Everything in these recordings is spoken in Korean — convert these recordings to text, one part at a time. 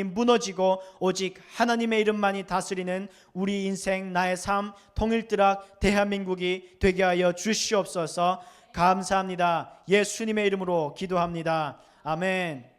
무너지고 오직 하나님의 이름만이 다스리는 우리 인생, 나의 삶, 통일드락 대한민국이 되게 하여 주시옵소서. 감사합니다. 예수님의 이름으로 기도합니다. 아멘.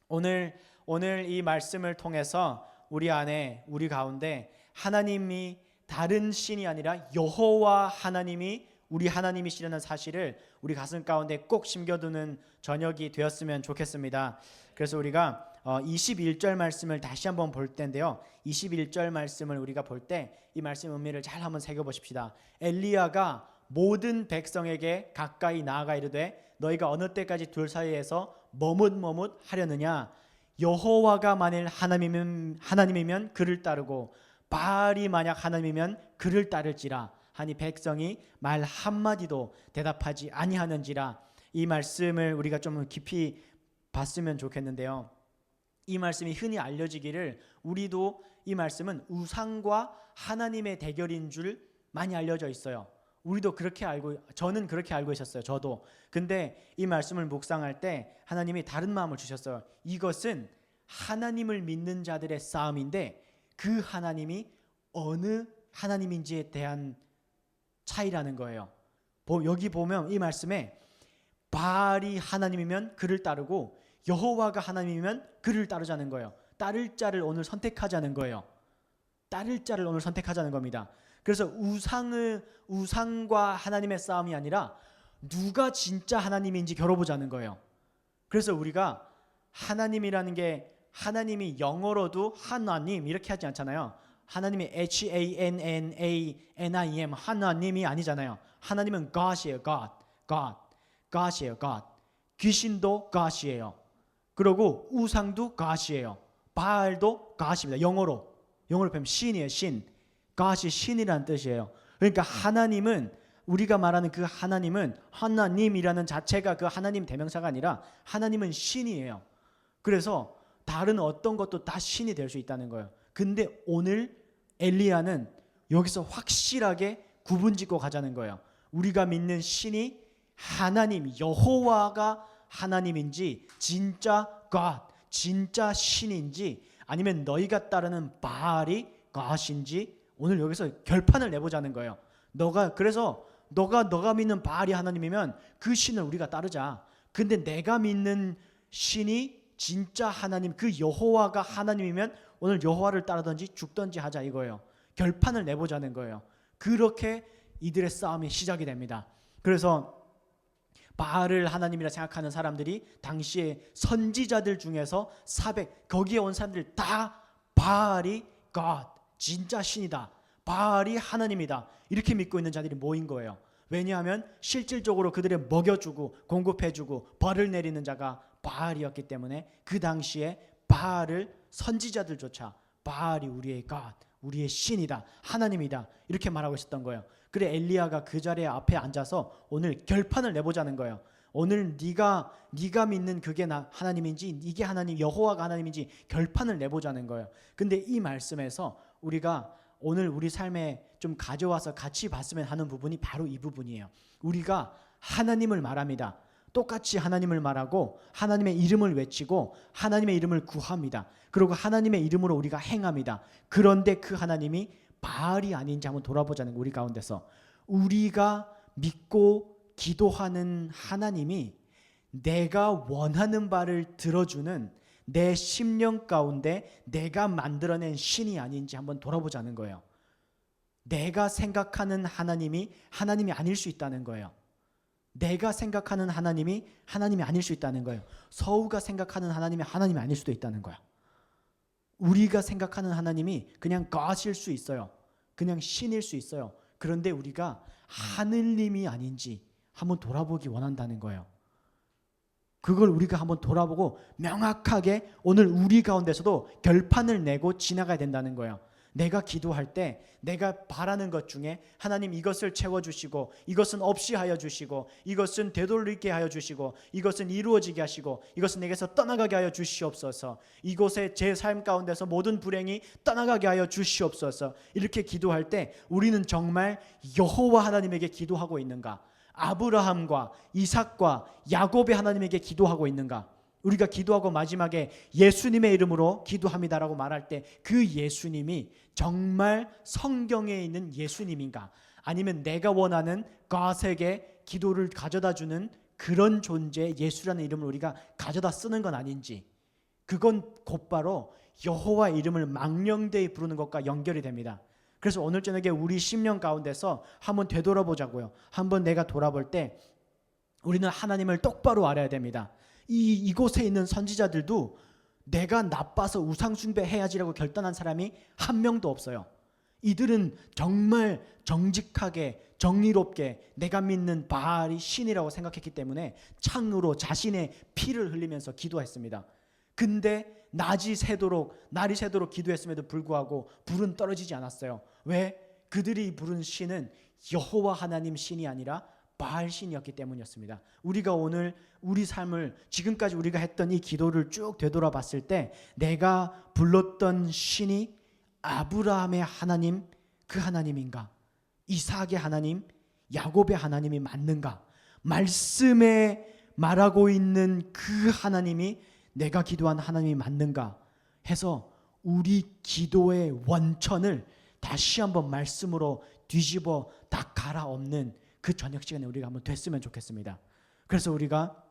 오늘 이 말씀을 통해서 우리 안에, 우리 가운데 하나님이 다른 신이 아니라 여호와 하나님이 우리 하나님이시라는 사실을 우리 가슴 가운데 꼭 심겨두는 저녁이 되었으면 좋겠습니다. 그래서 우리가 21절 말씀을 다시 한번 볼 텐데요. 21절 말씀을 우리가 볼 때 이 말씀 의미를 잘 한번 새겨보십시다. 엘리야가 모든 백성에게 가까이 나아가 이르되 너희가 어느 때까지 둘 사이에서 머뭇머뭇 하려느냐. 여호와가 만일 하나님이면 그를 따르고 바알이 만약 하나님이면 그를 따를지라 하니 백성이 말 한마디도 대답하지 아니하는지라. 이 말씀을 우리가 좀 깊이 봤으면 좋겠는데요. 이 말씀이 흔히 알려지기를 우리도 이 말씀은 우상과 하나님의 대결인 줄 많이 알려져 있어요. 우리도 그렇게 알고, 저는 그렇게 알고 있었어요. 저도. 근데 이 말씀을 묵상할 때 하나님이 다른 마음을 주셨어요. 이것은 하나님을 믿는 자들의 싸움인데 그 하나님이 어느 하나님인지에 대한 차이라는 거예요. 여기 보면 이 말씀에 바알이 하나님이면 그를 따르고 여호와가 하나님이면 그를 따르자는 거예요. 따를 자를 오늘 선택하자는 거예요. 따를 자를 오늘 선택하자는 겁니다. 그래서 우상과 하나님의 싸움이 아니라 누가 진짜 하나님인지 겨뤄보자는 거예요. 그래서 우리가 하나님이라는 게 하나님이 영어로도 하나님 이렇게 하지 않잖아요. 하나님이 HANNANIM 하나님이 아니잖아요. 하나님은 God이에요. God이에요. God. 귀신도 God이에요. 그리고 우상도 God이에요. 바알도 God입니다. 영어로 보면 신이에요. 신. God이 신이라는 뜻이에요. 그러니까 하나님은, 우리가 말하는 그 하나님은 하나님이라는 자체가 그 하나님 대명사가 아니라 하나님은 신이에요. 그래서 다른 어떤 것도 다 신이 될 수 있다는 거예요. 근데 오늘 엘리야는 여기서 확실하게 구분짓고 가자는 거예요. 우리가 믿는 신이 하나님, 여호와가 하나님인지 진짜 God, 진짜 신인지 아니면 너희가 따르는 바알이 God인지 오늘 여기서 결판을 내보자는 거예요. 그래서 너가 믿는 바알이 하나님이면 그 신을 우리가 따르자. 근데 내가 믿는 신이 진짜 하나님, 그 여호와가 하나님이면 오늘 여호와를 따르든지 죽든지 하자 이거예요. 결판을 내보자는 거예요. 그렇게 이들의 싸움이 시작이 됩니다. 그래서 바알을 하나님이라 생각하는 사람들이 당시에 선지자들 중에서 400, 거기에 온 사람들 다 바알이 God, 진짜 신이다, 바알이 하나님이다 이렇게 믿고 있는 자들이 모인 거예요. 왜냐하면 실질적으로 그들을 먹여주고 공급해주고 벌을 내리는 자가 바알이었기 때문에 그 당시에 바알을 선지자들조차 바알이 우리의 God, 우리의 신이다, 하나님이다 이렇게 말하고 있었던 거예요. 그래 엘리야가 그 자리에 앞에 앉아서 오늘 결판을 내보자는 거예요. 오늘 네가 믿는 그게 하나님인지 이게 하나님 여호와가 하나님인지 결판을 내보자는 거예요. 근데 이 말씀에서 우리가 오늘 우리 삶에 좀 가져와서 같이 봤으면 하는 부분이 바로 이 부분이에요. 우리가 하나님을 말합니다. 똑같이 하나님을 말하고 하나님의 이름을 외치고 하나님의 이름을 구합니다. 그리고 하나님의 이름으로 우리가 행합니다. 그런데 그 하나님이 바알이 아닌지 한번 돌아보자는 거. 우리 가운데서 우리가 믿고 기도하는 하나님이 내가 원하는 바를 들어주는 내 심령 가운데 내가 만들어낸 신이 아닌지 한번 돌아보자는 거예요. 내가 생각하는 하나님이 아닐 수 있다는 거예요. 내가 생각하는 하나님이 아닐 수 있다는 거예요. 서우가 생각하는 하나님이 아닐 수도 있다는 거야. 우리가 생각하는 하나님이 그냥 God일 수 있어요. 그냥 신일 수 있어요. 그런데 우리가 하느님이 아닌지 한번 돌아보기 원한다는 거예요. 그걸 우리가 한번 돌아보고 명확하게 오늘 우리 가운데서도 결판을 내고 지나가야 된다는 거예요. 내가 기도할 때 내가 바라는 것 중에 하나님 이것을 채워주시고 이것은 없이 하여 주시고 이것은 되돌리게 하여 주시고 이것은 이루어지게 하시고 이것은 내게서 떠나가게 하여 주시옵소서. 이곳에 제 삶 가운데서 모든 불행이 떠나가게 하여 주시옵소서. 이렇게 기도할 때 우리는 정말 여호와 하나님에게 기도하고 있는가? 아브라함과 이삭과 야곱의 하나님에게 기도하고 있는가? 우리가 기도하고 마지막에 예수님의 이름으로 기도합니다라고 말할 때 그 예수님이 정말 성경에 있는 예수님인가, 아니면 내가 원하는 God에게 기도를 가져다 주는 그런 존재 예수라는 이름을 우리가 가져다 쓰는 건 아닌지, 그건 곧바로 여호와 이름을 망령되이 부르는 것과 연결이 됩니다. 그래서 오늘 저녁에 우리 심령 가운데서 한번 되돌아보자고요. 한번 내가 돌아볼 때 우리는 하나님을 똑바로 알아야 됩니다. 이곳에 있는 선지자들도 내가 나빠서 우상 숭배해야지라고 결단한 사람이 한 명도 없어요. 이들은 정말 정직하게 정의롭게 내가 믿는 바알이 신이라고 생각했기 때문에 창으로 자신의 피를 흘리면서 기도했습니다. 근데 날이 새도록 기도했음에도 불구하고 불은 떨어지지 않았어요. 왜? 그들이 부른 신은 여호와 하나님 신이 아니라 바알 신이었기 때문이었습니다. 우리가 오늘 우리 삶을, 지금까지 우리가 했던 이 기도를 쭉 되돌아봤을 때 내가 불렀던 신이 아브라함의 하나님, 그 하나님인가? 이삭의 하나님, 야곱의 하나님이 맞는가? 말씀에 말하고 있는 그 하나님이 내가 기도한 하나님이 맞는가 해서 우리 기도의 원천을 다시 한번 말씀으로 뒤집어 다 갈아엎는 그 저녁 시간에 우리가 한번 됐으면 좋겠습니다. 그래서 우리가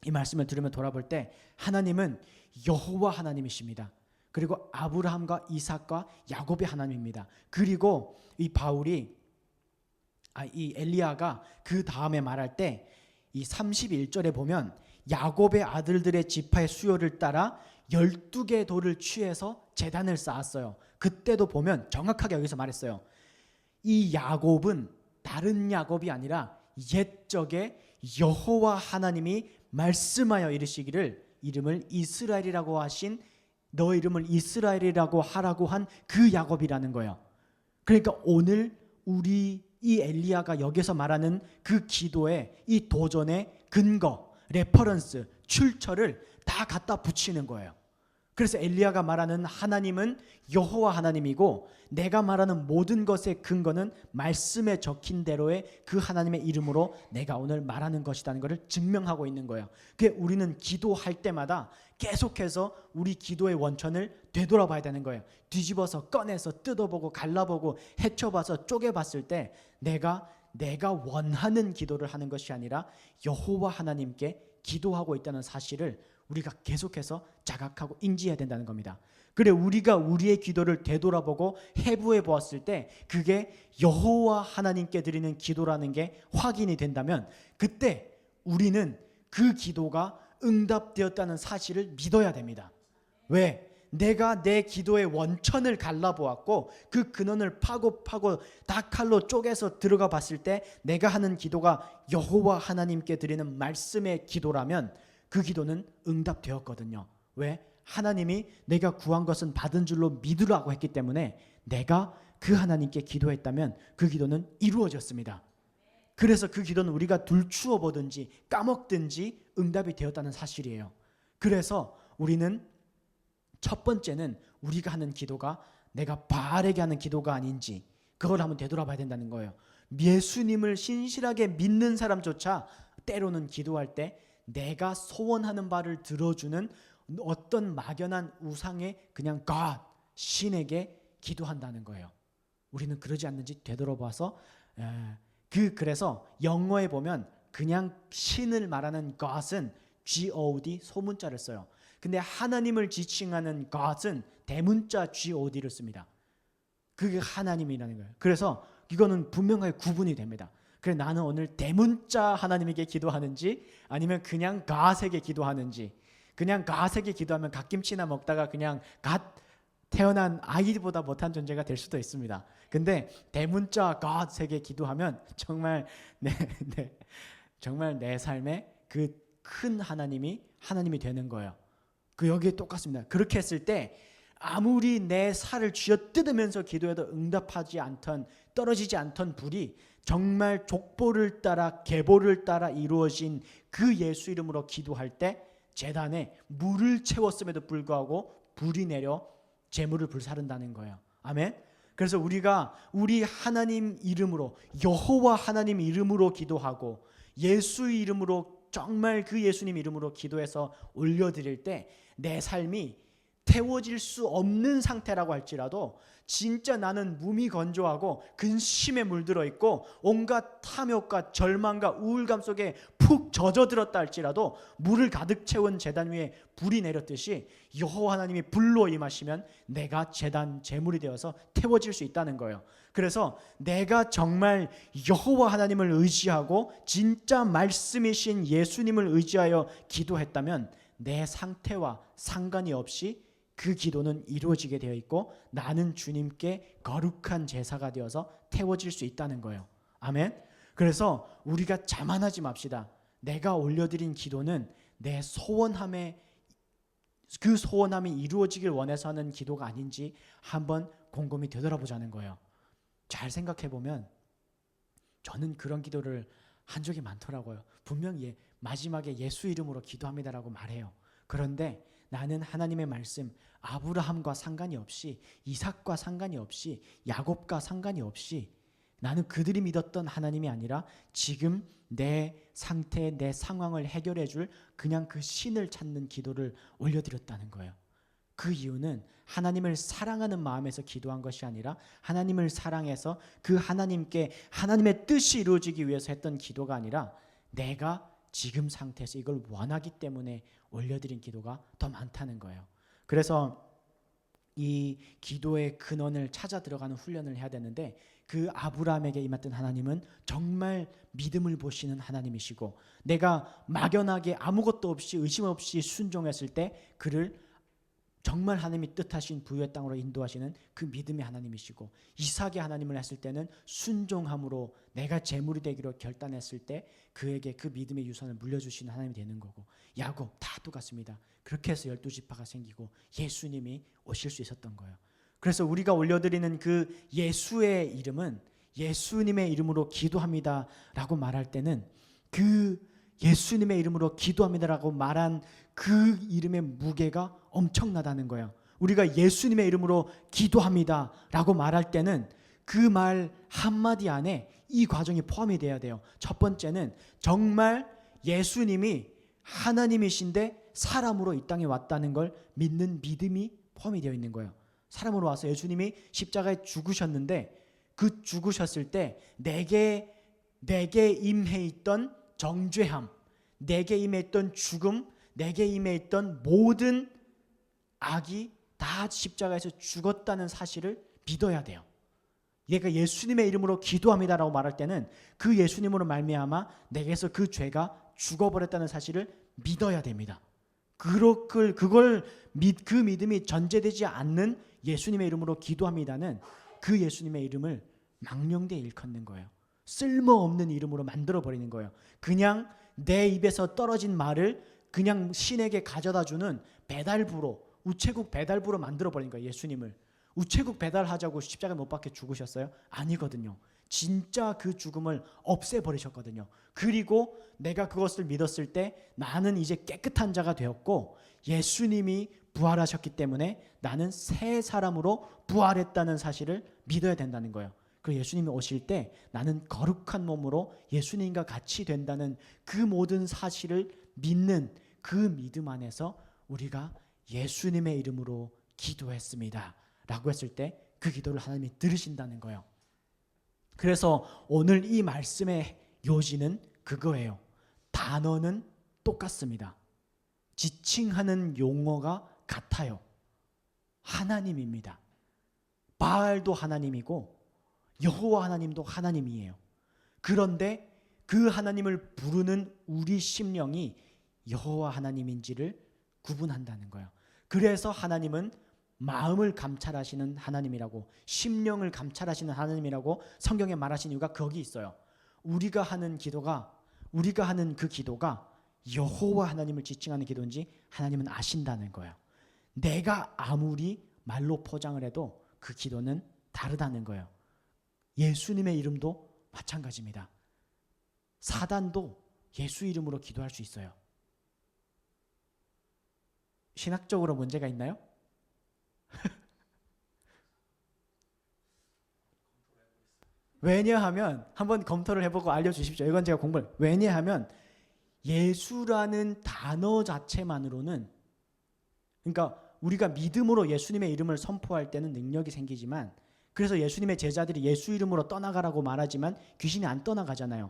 이 말씀을 들으며 돌아볼 때 하나님은 여호와 하나님이십니다. 그리고 아브라함과 이삭과 야곱의 하나님입니다. 그리고 이 엘리야가 그 다음에 말할 때 이 31절에 보면 야곱의 아들들의 지파의 수요를 따라 12개 돌을 취해서 제단을 쌓았어요. 그때도 보면 정확하게 여기서 말했어요. 이 야곱은 다른 야곱이 아니라 옛적에 여호와 하나님이 말씀하여 이르시기를 이름을 이스라엘이라고 하신, 너 이름을 이스라엘이라고 하라고 한 그 야곱이라는 거예요. 그러니까 오늘 우리 이 엘리야가 여기서 말하는 그 기도의 이 도전의 근거, 레퍼런스, 출처를 다 갖다 붙이는 거예요. 그래서 엘리야가 말하는 하나님은 여호와 하나님이고 내가 말하는 모든 것의 근거는 말씀에 적힌 대로의 그 하나님의 이름으로 내가 오늘 말하는 것이라는 것을 증명하고 있는 거예요. 그게 우리는 기도할 때마다 계속해서 우리 기도의 원천을 되돌아봐야 되는 거예요. 뒤집어서 꺼내서 뜯어보고 갈라보고 헤쳐봐서 쪼개봤을 때 내가 원하는 기도를 하는 것이 아니라 여호와 하나님께 기도하고 있다는 사실을 우리가 계속해서 자각하고 인지해야 된다는 겁니다. 그래 우리가 우리의 기도를 되돌아보고 해부해 보았을 때 그게 여호와 하나님께 드리는 기도라는 게 확인이 된다면 그때 우리는 그 기도가 응답되었다는 사실을 믿어야 됩니다. 왜? 내가 내 기도의 원천을 갈라보았고 그 근원을 파고 다 칼로 쪼개서 들어가 봤을 때 내가 하는 기도가 여호와 하나님께 드리는 말씀의 기도라면 그 기도는 응답되었거든요. 왜? 하나님이 내가 구한 것은 받은 줄로 믿으라고 했기 때문에 내가 그 하나님께 기도했다면 그 기도는 이루어졌습니다. 그래서 그 기도는 우리가 둘추어 보든지 까먹든지 응답이 되었다는 사실이에요. 그래서 우리는 첫 번째는 우리가 하는 기도가 내가 바알에게 하는 기도가 아닌지 그걸 한번 되돌아봐야 된다는 거예요. 예수님을 신실하게 믿는 사람조차 때로는 기도할 때 내가 소원하는 바를 들어주는 어떤 막연한 우상의 그냥 God, 신에게 기도한다는 거예요. 우리는 그러지 않는지 되돌아봐서 그래서 영어에 보면 그냥 신을 말하는 God은 G-O-D 소문자를 써요. 근데 하나님을 지칭하는 God은 대문자 G-O-D를 씁니다. 그게 하나님이라는 거예요. 그래서 이거는 분명하게 구분이 됩니다. 그래 나는 오늘 대문자 하나님에게 기도하는지 아니면 그냥 God에게 기도하는지. 그냥 God에게 기도하면 갓김치나 먹다가 그냥 갓 태어난 아이보다 못한 존재가 될 수도 있습니다. 근데 대문자 God에게 기도하면 정말 정말 내 삶에 그 큰 하나님이 되는 거예요. 그 여기에 똑같습니다. 그렇게 했을 때 아무리 내 살을 쥐어뜯으면서 기도해도 응답하지 않던 떨어지지 않던 불이 정말 족보를 따라 계보를 따라 이루어진 그 예수 이름으로 기도할 때 제단에 물을 채웠음에도 불구하고 불이 내려 재물을 불사른다는 거예요. 아멘. 그래서 우리가 우리 하나님 이름으로 여호와 하나님 이름으로 기도하고 예수 이름으로 정말 그 예수님 이름으로 기도해서 올려드릴 때 내 삶이 태워질 수 없는 상태라고 할지라도 진짜 나는 몸이 건조하고 근심에 물들어 있고 온갖 탐욕과 절망과 우울감 속에 푹 젖어들었다 할지라도 물을 가득 채운 제단 위에 불이 내렸듯이 여호와 하나님이 불로 임하시면 내가 제단 제물이 되어서 태워질 수 있다는 거예요. 그래서 내가 정말 여호와 하나님을 의지하고 진짜 말씀이신 예수님을 의지하여 기도했다면 내 상태와 상관이 없이 그 기도는 이루어지게 되어 있고 나는 주님께 거룩한 제사가 되어서 태워질 수 있다는 거예요. 아멘. 그래서 우리가 자만하지 맙시다. 내가 올려드린 기도는 내 소원함에 그 소원함이 이루어지길 원해서 하는 기도가 아닌지 한번 곰곰이 되돌아보자는 거예요. 잘 생각해 보면 저는 그런 기도를 한 적이 많더라고요. 분명 마지막에 예수 이름으로 기도합니다라고 말해요. 그런데 나는 하나님의 말씀, 아브라함과 상관이 없이, 이삭과 상관이 없이, 야곱과 상관이 없이 나는 그들이 믿었던 하나님이 아니라 지금 내 상태, 내 상황을 해결해 줄 그냥 그 신을 찾는 기도를 올려드렸다는 거예요. 그 이유는 하나님을 사랑하는 마음에서 기도한 것이 아니라 하나님을 사랑해서 그 하나님께 하나님의 뜻이 이루어지기 위해서 했던 기도가 아니라 내가 지금 상태에서 이걸 원하기 때문에 올려드린 기도가 더 많다는 거예요. 그래서 이 기도의 근원을 찾아 들어가는 훈련을 해야 되는데 그 아브라함에게 임했던 하나님은 정말 믿음을 보시는 하나님이시고 내가 막연하게 아무것도 없이 의심 없이 순종했을 때 그를 정말 하나님이 뜻하신 부유의 땅으로 인도하시는 그 믿음의 하나님이시고 이삭의 하나님을 했을 때는 순종함으로 내가 제물이 되기로 결단했을 때 그에게 그 믿음의 유산을 물려주시는 하나님이 되는 거고 야곱 다 똑같습니다. 그렇게 해서 12지파가 생기고 예수님이 오실 수 있었던 거예요. 그래서 우리가 올려드리는 그 예수의 이름은 예수님의 이름으로 기도합니다 라고 말할 때는 그 예수님의 이름으로 기도합니다라고 말한 그 이름의 무게가 엄청나다는 거예요. 우리가 예수님의 이름으로 기도합니다라고 말할 때는 그 말 한마디 안에 이 과정이 포함이 돼야 돼요. 첫 번째는 정말 예수님이 하나님이신데 사람으로 이 땅에 왔다는 걸 믿는 믿음이 포함이 되어 있는 거예요. 사람으로 와서 예수님이 십자가에 죽으셨는데 그 죽으셨을 때 내게 임해 있던 정죄함, 내게 임해 있던 죽음, 내게 임해 있던 모든 악이 다 십자가에서 죽었다는 사실을 믿어야 돼요. 얘가 예수님의 이름으로 기도합니다라고 말할 때는 그 예수님으로 말미암아 내게서 그 죄가 죽어버렸다는 사실을 믿어야 됩니다. 그 믿음이 전제되지 않는 예수님의 이름으로 기도합니다는 그 예수님의 이름을 망령되이 일컫는 거예요. 쓸모없는 이름으로 만들어버리는 거예요. 그냥 내 입에서 떨어진 말을 그냥 신에게 가져다주는 배달부로, 우체국 배달부로 만들어버린 거예요. 예수님을 우체국 배달하자고 십자가에 못 박혀 죽으셨어요? 아니거든요. 진짜 그 죽음을 없애버리셨거든요. 그리고 내가 그것을 믿었을 때 나는 이제 깨끗한 자가 되었고 예수님이 부활하셨기 때문에 나는 새 사람으로 부활했다는 사실을 믿어야 된다는 거예요. 그리고 예수님이 오실 때 나는 거룩한 몸으로 예수님과 같이 된다는 그 모든 사실을 믿는 그 믿음 안에서 우리가 예수님의 이름으로 기도했습니다 라고 했을 때 그 기도를 하나님이 들으신다는 거예요. 그래서 오늘 이 말씀의 요지는 그거예요. 단어는 똑같습니다. 지칭하는 용어가 같아요. 하나님입니다. 바알도 하나님이고 여호와 하나님도 하나님이에요. 그런데 그 하나님을 부르는 우리 심령이 여호와 하나님인지를 구분한다는 거예요. 그래서 하나님은 마음을 감찰하시는 하나님이라고, 심령을 감찰하시는 하나님이라고 성경에 말하신 이유가 거기 있어요. 우리가 하는 그 기도가 여호와 하나님을 지칭하는 기도인지 하나님은 아신다는 거예요. 내가 아무리 말로 포장을 해도 그 기도는 다르다는 거예요. 예수님의 이름도 마찬가지입니다. 사단도 예수 이름으로 기도할 수 있어요. 신학적으로 문제가 있나요? 왜냐하면 한번 검토를 해보고 알려주십시오. 이건 제가 왜냐하면 예수라는 단어 자체만으로는, 그러니까 우리가 믿음으로 예수님의 이름을 선포할 때는 능력이 생기지만, 그래서 예수님의 제자들이 예수 이름으로 떠나가라고 말하지만 귀신이 안 떠나가잖아요.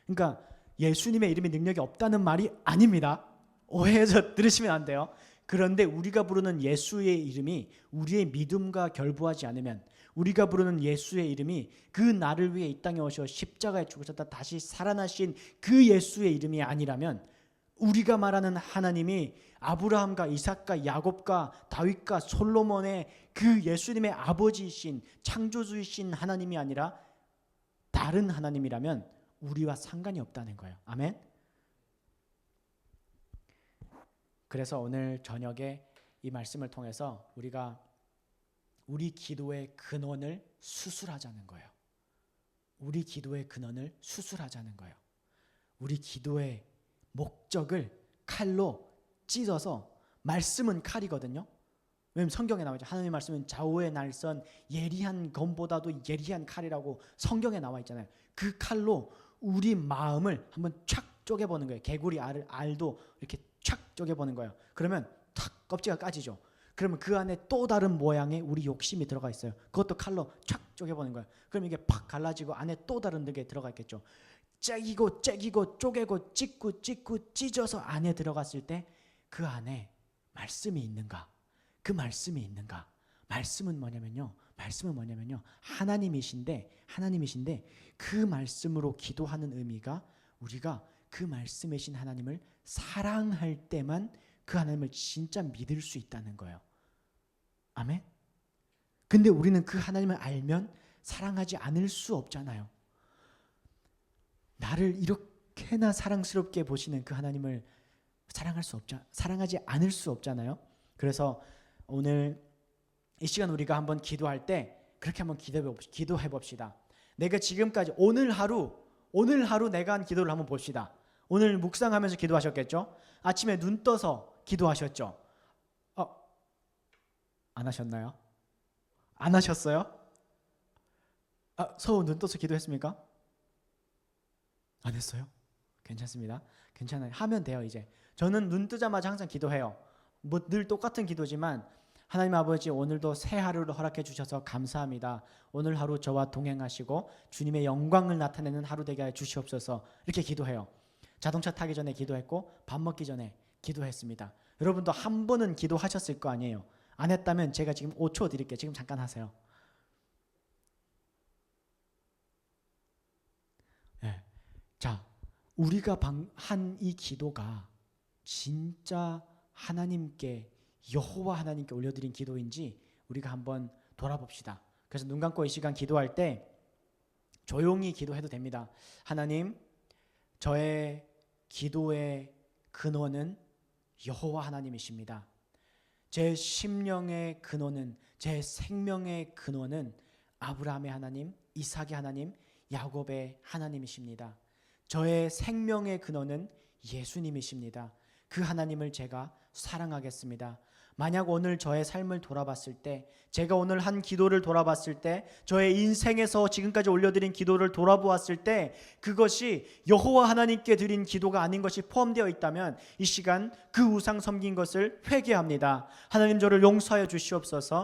그러니까 예수님의 이름에 능력이 없다는 말이 아닙니다. 오해해서 들으시면 안 돼요. 그런데 우리가 부르는 예수의 이름이 우리의 믿음과 결부하지 않으면, 우리가 부르는 예수의 이름이 그 나를 위해 이 땅에 오셔 십자가에 죽으셨다 다시 살아나신 그 예수의 이름이 아니라면, 우리가 말하는 하나님이 아브라함과 이삭과 야곱과 다윗과 솔로몬의 그 예수님의 아버지이신 창조주이신 하나님이 아니라 다른 하나님이라면 우리와 상관이 없다는 거예요. 아멘. 그래서 오늘 저녁에 이 말씀을 통해서 우리가 우리 기도의 근원을 수술하자는 거예요. 우리 기도의 근원을 수술하자는 거예요. 우리 기도의 목적을 칼로 찢어서, 말씀은 칼이거든요. 왜냐하면 성경에 나와 있죠. 하나님의 말씀은 좌우의 날선 예리한 검보다도 예리한 칼이라고 성경에 나와 있잖아요. 그 칼로 우리 마음을 한번 촥 쪼개보는 거예요. 개구리 알도 이렇게 촥 쪼개보는 거예요. 그러면 탁 껍질가 까지죠. 그러면 그 안에 또 다른 모양의 우리 욕심이 들어가 있어요. 그것도 칼로 촥 쪼개보는 거예요. 그럼 이게 팍 갈라지고 안에 또 다른 게 들어가 있겠죠. 째기고 쪼개고 찢고 찢어서 안에 들어갔을 때 그 안에 말씀이 있는가? 그 말씀이 있는가? 말씀은 뭐냐면요. 하나님이신데 그 말씀으로 기도하는 의미가 우리가 그 말씀이신 하나님을 사랑할 때만 그 하나님을 진짜 믿을 수 있다는 거예요. 아멘. 근데 우리는 그 하나님을 알면 사랑하지 않을 수 없잖아요. 나를 이렇게나 사랑스럽게 보시는 그 하나님을 사랑하지 않을 수 없잖아요. 그래서 오늘 이 시간 우리가 한번 기도할 때 그렇게 한번 기도해 봅시다. 내가 지금까지 오늘 하루 내가 한 기도를 한번 봅시다. 오늘 묵상하면서 기도하셨겠죠? 아침에 눈 떠서 기도하셨죠? 안 하셨나요? 안 하셨어요? 서우 눈 떠서 기도했습니까? 안 했어요? 괜찮습니다. 괜찮아요. 하면 돼요. 이제 저는 눈 뜨자마자 항상 기도해요. 뭐 늘 똑같은 기도지만, 하나님 아버지, 오늘도 새 하루를 허락해 주셔서 감사합니다. 오늘 하루 저와 동행하시고 주님의 영광을 나타내는 하루 되게 해 주시옵소서. 이렇게 기도해요. 자동차 타기 전에 기도했고 밥 먹기 전에 기도했습니다. 여러분도 한 번은 기도하셨을 거 아니에요. 안 했다면 제가 지금 5초 드릴게요. 지금 잠깐 하세요. 네. 자, 우리가 한 이 기도가 진짜 하나님께, 여호와 하나님께 올려드린 기도인지 우리가 한번 돌아봅시다. 그래서 눈 감고 이 시간 기도할 때 조용히 기도해도 됩니다. 하나님, 저의 기도의 근원은 여호와 하나님이십니다. 제 심령의 근원은, 제 생명의 근원은 아브라함의 하나님, 이삭의 하나님, 야곱의 하나님이십니다. 저의 생명의 근원은 예수님이십니다. 그 하나님을 제가 사랑하겠습니다. 만약 오늘 저의 삶을 돌아봤을 때, 제가 오늘 한 기도를 돌아봤을 때, 저의 인생에서 지금까지 올려드린 기도를 돌아보았을 때 그것이 여호와 하나님께 드린 기도가 아닌 것이 포함되어 있다면 이 시간 그 우상 섬긴 것을 회개합니다. 하나님, 저를 용서하여 주시옵소서.